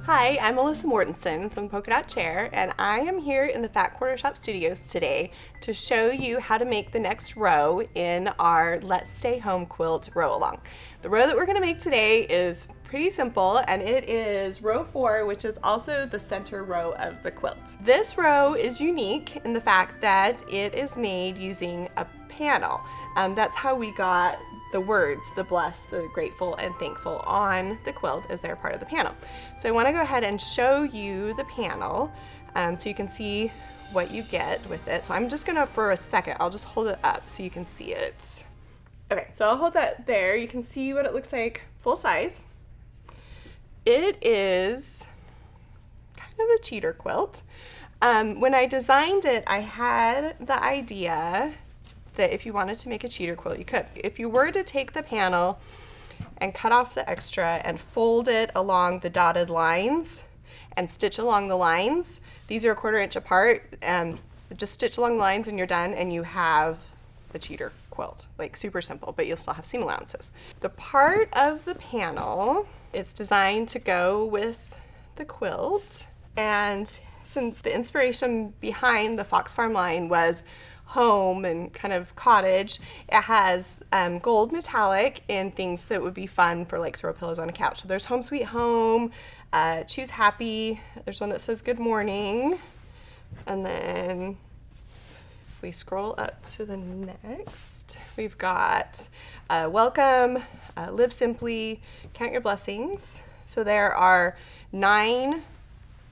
Hi, I'm Melissa Mortenson from the Polka Dot Chair, and I am here in the Fat Quarter Shop Studios today to show you how to make the next row in our Let's Stay Home quilt row along. The row that we're going to make today is pretty simple, and it is row 4, which is also the center row of the quilt. This row is unique in the fact that it is made using a panel. That's how we got the words, the blessed, the grateful, and thankful on the quilt as they're part of the panel. So I want to go ahead and show you the panel so you can see what you get with it. So I'm just gonna, for a second, I'll just hold it up so you can see it. Okay, so I'll hold that there. You can see what it looks like full size. It is kind of a cheater quilt. When I designed it, I had the idea that if you wanted to make a cheater quilt, you could. If you were to take the panel and cut off the extra and fold it along the dotted lines and stitch along the lines, these are 1/4 inch apart, just stitch along the lines and you're done, and you have a cheater quilt. Like, super simple, but you'll still have seam allowances. The part of the panel is designed to go with the quilt, and since the inspiration behind the Fox Farm line was home and kind of cottage, it has gold metallic and things that would be fun for like throw pillows on a couch. So there's Home Sweet Home, Choose Happy, there's one that says Good Morning, and then if we scroll up to the next, we've got Welcome, Live Simply, Count Your Blessings. So there are 9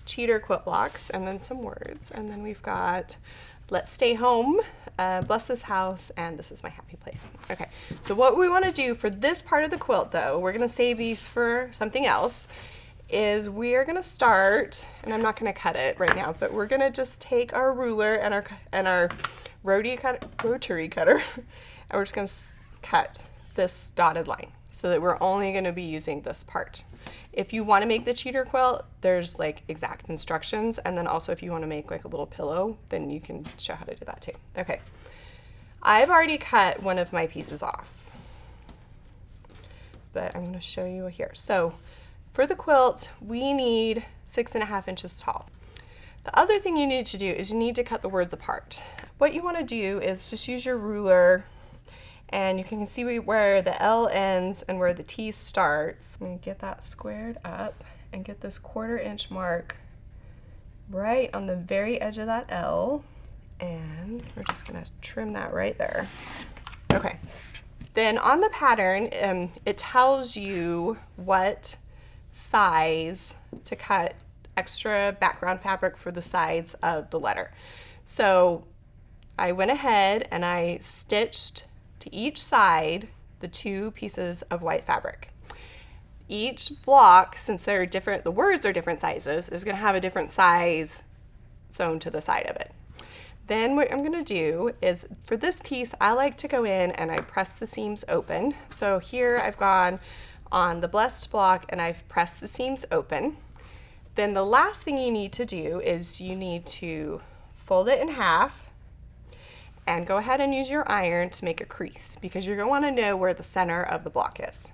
cheater quilt blocks and then some words, and then we've got Let's Stay Home, Bless This House, and This Is My Happy Place. Okay, so what we want to do for this part of the quilt, though, we're going to save these for something else, is we're going to start, and I'm not going to cut it right now, but we're going to just take our ruler and our rotary cutter, and we're just going to cut this dotted line so that we're only going to be using this part. If you want to make the cheater quilt, there's like exact instructions, and then also if you want to make like a little pillow, then you can show how to do that too. Okay, I've already cut one of my pieces off, but I'm going to show you here. So for the quilt, we need 6.5 inches tall. The other thing you need to do is you need to cut the words apart. What you want to do is just use your ruler, and you can see where the L ends and where the T starts. I'm going to get that squared up and get this 1/4 inch mark right on the very edge of that L. And we're just going to trim that right there. Okay. Then on the pattern, it tells you what size to cut extra background fabric for the sides of the letter. So I went ahead and I stitched to each side the 2 pieces of white fabric. Each block, since they're different, the words are different sizes, is going to have a different size sewn to the side of it. Then what I'm going to do is, for this piece, I like to go in and I press the seams open. So here I've gone on the blessed block and I've pressed the seams open. Then the last thing you need to do is you need to fold it in half and go ahead and use your iron to make a crease, because you're going to want to know where the center of the block is.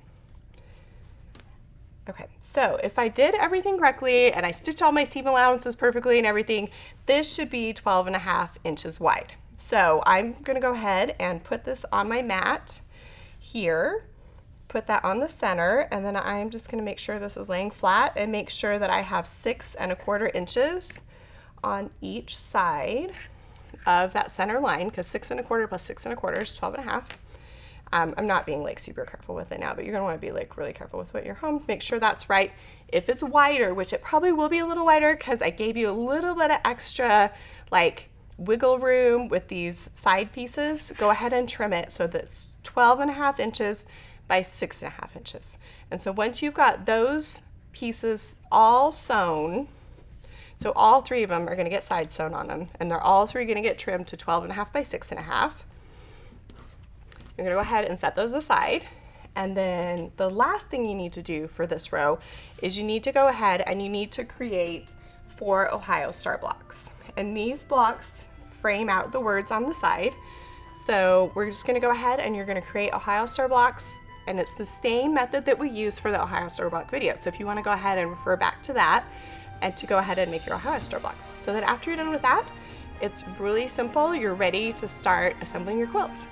Okay, so if I did everything correctly and I stitched all my seam allowances perfectly and everything, this should be 12.5 inches wide. So I'm going to go ahead and put this on my mat here, put that on the center, and then I'm just going to make sure this is laying flat and make sure that I have 6.25 inches on each side of that center line, because 6.25 plus 6.25 is 12.5. I'm not being like super careful with it now, but you're gonna want to be like really careful with what you're home. Make sure that's right. If it's wider, which it probably will be a little wider because I gave you a little bit of extra like wiggle room with these side pieces, go ahead and trim it so that's 12.5 inches by 6.5 inches. And so once you've got those pieces all sewn, so all 3 of them are going to get side sewn on them, and they're all 3 going to get trimmed to 12.5 by 6.5. You're going to go ahead and set those aside. And then the last thing you need to do for this row is you need to go ahead and you need to create 4 Ohio Star blocks. And these blocks frame out the words on the side. So we're just going to go ahead and you're going to create Ohio Star blocks And it's the same method that we use for the Ohio Star block video. So if you want to go ahead and refer back to that and to go ahead and make your Ohio Star blocks. So that after you're done with that, it's really simple. You're ready to start assembling your quilt.